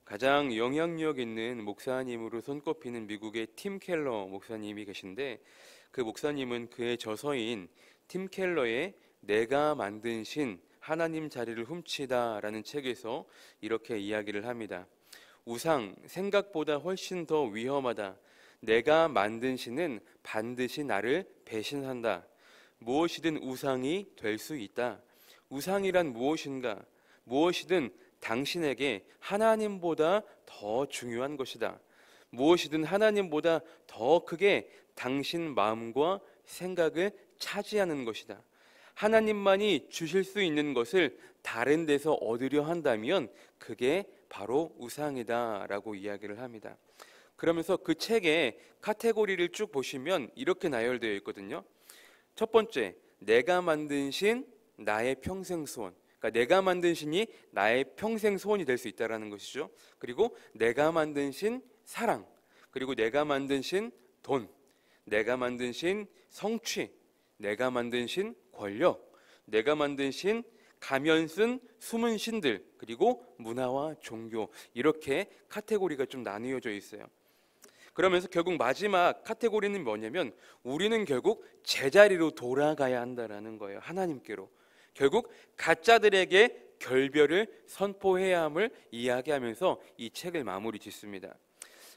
가장 영향력 있는 목사님으로 손꼽히는 미국의 팀 켈러 목사님이 계신데, 그 목사님은 그의 저서인 팀 켈러의 내가 만든 신 하나님 자리를 훔치다라는 책에서 이렇게 이야기를 합니다. 우상, 생각보다 훨씬 더 위험하다. 내가 만든 신은 반드시 나를 배신한다. 무엇이든 우상이 될 수 있다. 우상이란 무엇인가? 무엇이든 당신에게 하나님보다 더 중요한 것이다. 무엇이든 하나님보다 더 크게 당신 마음과 생각을 차지하는 것이다. 하나님만이 주실 수 있는 것을 다른 데서 얻으려 한다면 그게 바로 우상이다 라고 이야기를 합니다. 그러면서 그 책의 카테고리를 쭉 보시면 이렇게 나열되어 있거든요. 첫 번째, 내가 만든 신, 나의 평생 소원. 그러니까 내가 만든 신이 나의 평생 소원이 될 수 있다는 것이죠. 그리고 내가 만든 신 사랑, 그리고 내가 만든 신 돈, 내가 만든 신 성취, 내가 만든 신 권력, 내가 만든 신 가면 쓴 숨은 신들, 그리고 문화와 종교, 이렇게 카테고리가 좀 나뉘어져 있어요. 그러면서 결국 마지막 카테고리는 뭐냐면 우리는 결국 제자리로 돌아가야 한다라는 거예요. 하나님께로. 결국 가짜들에게 결별을 선포해야 함을 이야기하면서 이 책을 마무리 짓습니다.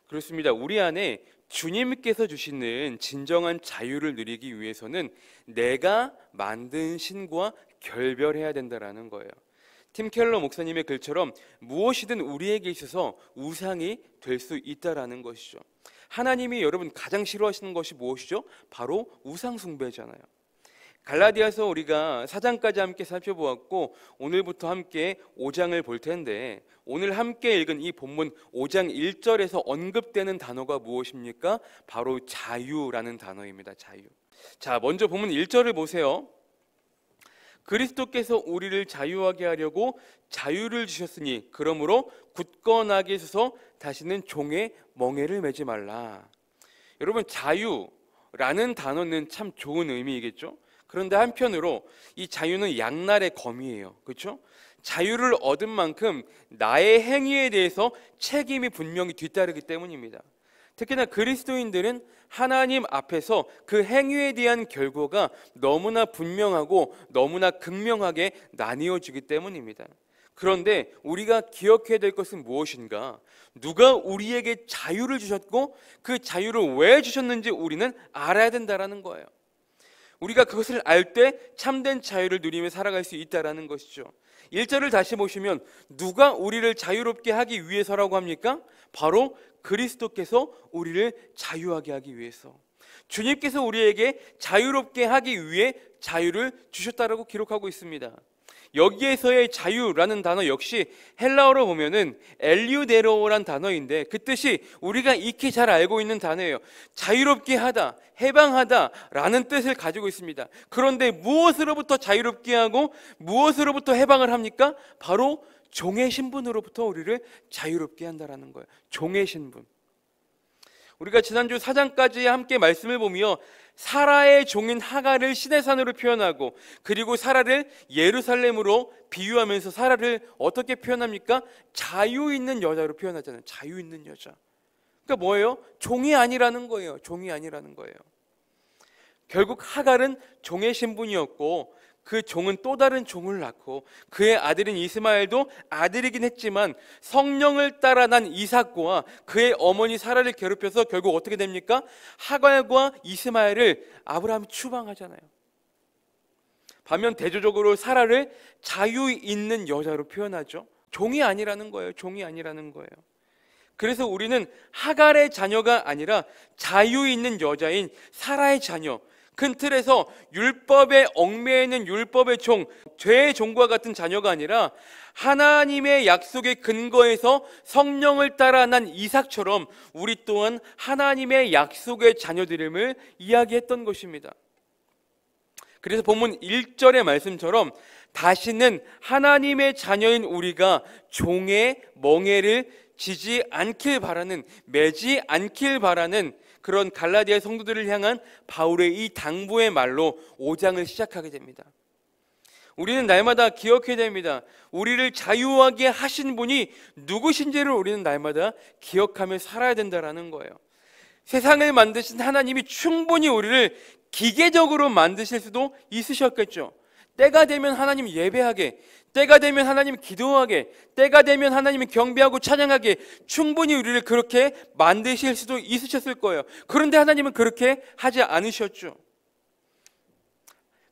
그렇습니다. 우리 안에 주님께서 주시는 진정한 자유를 누리기 위해서는 내가 만든 신과 결별해야 된다라는 거예요. 팀 켈러 목사님의 글처럼 무엇이든 우리에게 있어서 우상이 될 수 있다라는 것이죠. 하나님이 여러분 가장 싫어하시는 것이 무엇이죠? 바로 우상 숭배잖아요. 갈라디아서 우리가 4장까지 함께 살펴보았고 오늘부터 함께 5장을 볼 텐데, 오늘 함께 읽은 이 본문 5장 1절에서 언급되는 단어가 무엇입니까? 바로 자유라는 단어입니다. 자유. 자, 먼저 본문 1절을 보세요. 그리스도께서 우리를 자유하게 하려고 자유를 주셨으니 그러므로 굳건하게 서서 다시는 종의 멍에를 매지 말라. 여러분, 자유라는 단어는 참 좋은 의미이겠죠? 그런데 한편으로 이 자유는 양날의 검이에요. 그렇죠? 자유를 얻은 만큼 나의 행위에 대해서 책임이 분명히 뒤따르기 때문입니다. 특히나 그리스도인들은 하나님 앞에서 그 행위에 대한 결과가 너무나 분명하고 너무나 극명하게 나뉘어지기 때문입니다. 그런데 우리가 기억해야 될 것은 무엇인가? 누가 우리에게 자유를 주셨고 그 자유를 왜 주셨는지 우리는 알아야 된다는 거예요. 우리가 그것을 알 때 참된 자유를 누리며 살아갈 수 있다는 것이죠. 1절을 다시 보시면 누가 우리를 자유롭게 하기 위해서라고 합니까? 바로 그리스도께서 우리를 자유하게 하기 위해서. 주님께서 우리에게 자유롭게 하기 위해 자유를 주셨다라고 기록하고 있습니다. 여기에서의 자유라는 단어 역시 헬라어로 보면은 엘류데로란 단어인데 그 뜻이 우리가 익히 잘 알고 있는 단어예요. 자유롭게 하다, 해방하다라는 뜻을 가지고 있습니다. 그런데 무엇으로부터 자유롭게 하고 무엇으로부터 해방을 합니까? 바로 종의 신분으로부터 우리를 자유롭게 한다라는 거예요. 종의 신분. 우리가 지난주 4장까지 함께 말씀을 보며 사라의 종인 하갈을 시내산으로 표현하고, 그리고 사라를 예루살렘으로 비유하면서 사라를 어떻게 표현합니까? 자유 있는 여자로 표현하잖아요. 자유 있는 여자. 그러니까 뭐예요? 종이 아니라는 거예요. 종이 아니라는 거예요. 결국 하갈은 종의 신분이었고 그 종은 또 다른 종을 낳고 그의 아들인 이스마엘도 아들이긴 했지만 성령을 따라 난 이삭과 그의 어머니 사라를 괴롭혀서 결국 어떻게 됩니까? 하갈과 이스마엘을 아브라함이 추방하잖아요. 반면 대조적으로 사라를 자유 있는 여자로 표현하죠. 종이 아니라는 거예요. 종이 아니라는 거예요. 그래서 우리는 하갈의 자녀가 아니라 자유 있는 여자인 사라의 자녀, 큰 틀에서 율법에 얽매여 있는 율법의 종, 죄의 종과 같은 자녀가 아니라 하나님의 약속의 근거에서 성령을 따라 난 이삭처럼 우리 또한 하나님의 약속의 자녀들임을 이야기했던 것입니다. 그래서 본문 1절의 말씀처럼 다시는 하나님의 자녀인 우리가 종의 멍에를 지지 않길 바라는, 매지 않길 바라는 그런 갈라디아 성도들을 향한 바울의 이 당부의 말로 5장을 시작하게 됩니다. 우리는 날마다 기억해야 됩니다. 우리를 자유하게 하신 분이 누구신지를 우리는 날마다 기억하며 살아야 된다는 거예요. 세상을 만드신 하나님이 충분히 우리를 기계적으로 만드실 수도 있으셨겠죠. 때가 되면 하나님 예배하게, 때가 되면 하나님 기도하게, 때가 되면 하나님 경배하고 찬양하게 충분히 우리를 그렇게 만드실 수도 있으셨을 거예요. 그런데 하나님은 그렇게 하지 않으셨죠.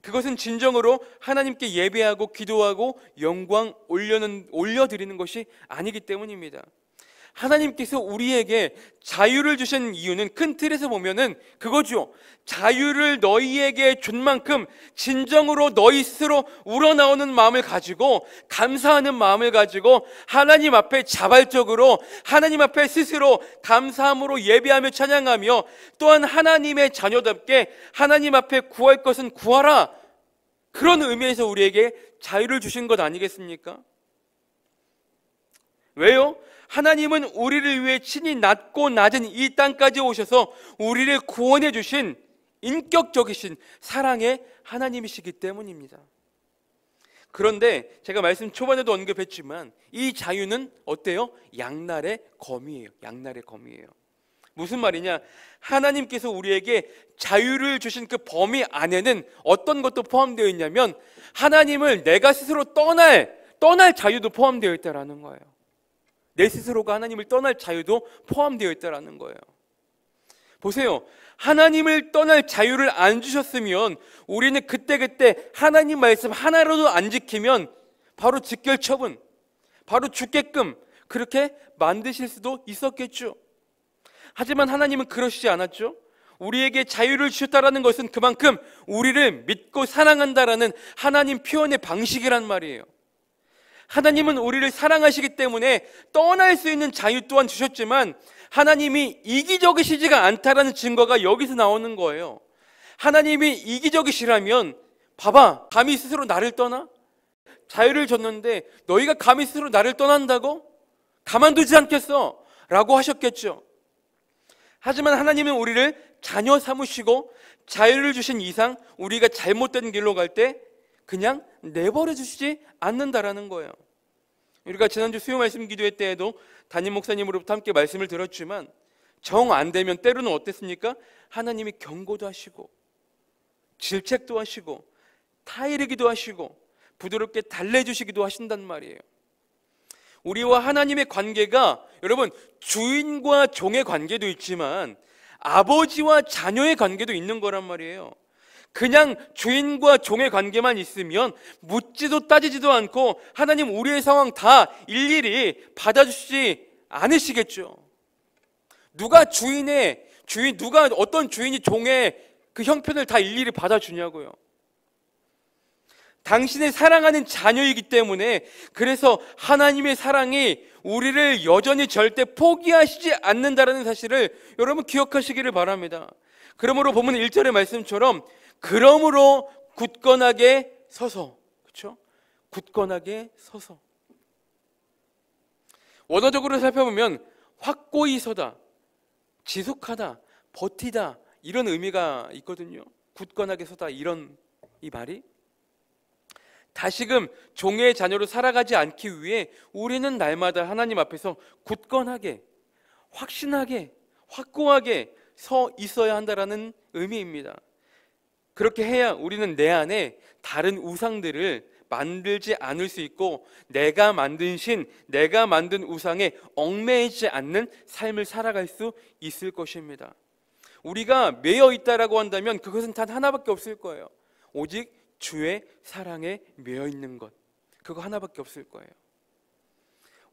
그것은 진정으로 하나님께 예배하고 기도하고 영광 올려드리는 것이 아니기 때문입니다. 하나님께서 우리에게 자유를 주신 이유는 큰 틀에서 보면은 그거죠. 자유를 너희에게 준 만큼 진정으로 너희 스스로 우러나오는 마음을 가지고, 감사하는 마음을 가지고 하나님 앞에 자발적으로 하나님 앞에 스스로 감사함으로 예배하며 찬양하며, 또한 하나님의 자녀답게 하나님 앞에 구할 것은 구하라, 그런 의미에서 우리에게 자유를 주신 것 아니겠습니까? 왜요? 하나님은 우리를 위해 친히 낮고 낮은 이 땅까지 오셔서 우리를 구원해 주신 인격적이신 사랑의 하나님이시기 때문입니다. 그런데 제가 말씀 초반에도 언급했지만 이 자유는 어때요? 양날의 검이에요. 양날의 검이에요. 무슨 말이냐? 하나님께서 우리에게 자유를 주신 그 범위 안에는 어떤 것도 포함되어 있냐면, 하나님을 내가 스스로 떠날 자유도 포함되어 있다는 거예요. 내 스스로가 하나님을 떠날 자유도 포함되어 있다는 거예요. 보세요. 하나님을 떠날 자유를 안 주셨으면 우리는 그때그때 하나님 말씀 하나라도 안 지키면 바로 직결처분, 바로 죽게끔 그렇게 만드실 수도 있었겠죠. 하지만 하나님은 그러시지 않았죠. 우리에게 자유를 주셨다는 것은 그만큼 우리를 믿고 사랑한다라는 하나님 표현의 방식이란 말이에요. 하나님은 우리를 사랑하시기 때문에 떠날 수 있는 자유 또한 주셨지만, 하나님이 이기적이시지가 않다라는 증거가 여기서 나오는 거예요. 하나님이 이기적이시라면, 봐봐, 감히 스스로 나를 떠나? 자유를 줬는데 너희가 감히 스스로 나를 떠난다고? 가만두지 않겠어 라고 하셨겠죠. 하지만 하나님은 우리를 자녀 삼으시고 자유를 주신 이상 우리가 잘못된 길로 갈 때 그냥 내버려 주시지 않는다라는 거예요. 우리가 지난주 수요 말씀 기도회 때에도 담임 목사님으로부터 함께 말씀을 들었지만, 정 안 되면 때로는 어땠습니까? 하나님이 경고도 하시고 질책도 하시고 타이르기도 하시고 부드럽게 달래주시기도 하신단 말이에요. 우리와 하나님의 관계가, 여러분, 주인과 종의 관계도 있지만 아버지와 자녀의 관계도 있는 거란 말이에요. 그냥 주인과 종의 관계만 있으면 묻지도 따지지도 않고 하나님 우리의 상황 다 일일이 받아주시지 않으시겠죠. 누가 어떤 주인이 종의 그 형편을 다 일일이 받아주냐고요. 당신의 사랑하는 자녀이기 때문에, 그래서 하나님의 사랑이 우리를 여전히 절대 포기하시지 않는다라는 사실을 여러분 기억하시기를 바랍니다. 그러므로 보면 1절의 말씀처럼 그러므로 굳건하게 서서, 그렇죠? 굳건하게 서서. 원어적으로 살펴보면 확고히 서다, 지속하다, 버티다, 이런 의미가 있거든요. 굳건하게 서다, 이런 이 말이. 다시금 종의 자녀로 살아가지 않기 위해 우리는 날마다 하나님 앞에서 굳건하게, 확신하게, 확고하게 서 있어야 한다라는 의미입니다. 그렇게 해야 우리는 내 안에 다른 우상들을 만들지 않을 수 있고, 내가 만든 신, 내가 만든 우상에 얽매이지 않는 삶을 살아갈 수 있을 것입니다. 우리가 매여 있다라고 한다면 그것은 단 하나밖에 없을 거예요. 오직 주의 사랑에 매여 있는 것, 그거 하나밖에 없을 거예요.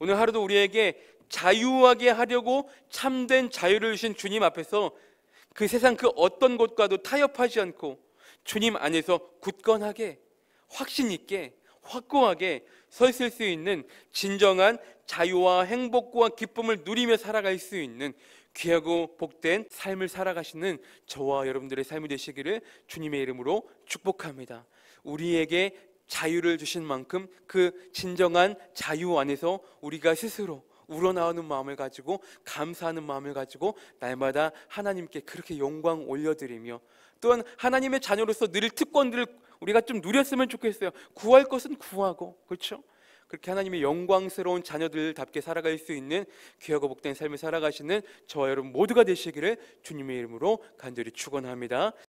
오늘 하루도 우리에게 자유하게 하려고 참된 자유를 주신 주님 앞에서 그 세상 그 어떤 것과도 타협하지 않고 주님 안에서 굳건하게, 확신 있게, 확고하게 서 있을 수 있는 진정한 자유와 행복과 기쁨을 누리며 살아갈 수 있는 귀하고 복된 삶을 살아가시는 저와 여러분들의 삶이 되시기를 주님의 이름으로 축복합니다. 우리에게 자유를 주신 만큼 그 진정한 자유 안에서 우리가 스스로 우러나오는 마음을 가지고, 감사하는 마음을 가지고 날마다 하나님께 그렇게 영광 올려드리며, 또한 하나님의 자녀로서 늘 특권들을 우리가 좀 누렸으면 좋겠어요. 구할 것은 구하고, 그렇죠? 그렇게 하나님의 영광스러운 자녀들답게 살아갈 수 있는 귀하고 복된 삶을 살아가시는 저와 여러분 모두가 되시기를 주님의 이름으로 간절히 축원합니다.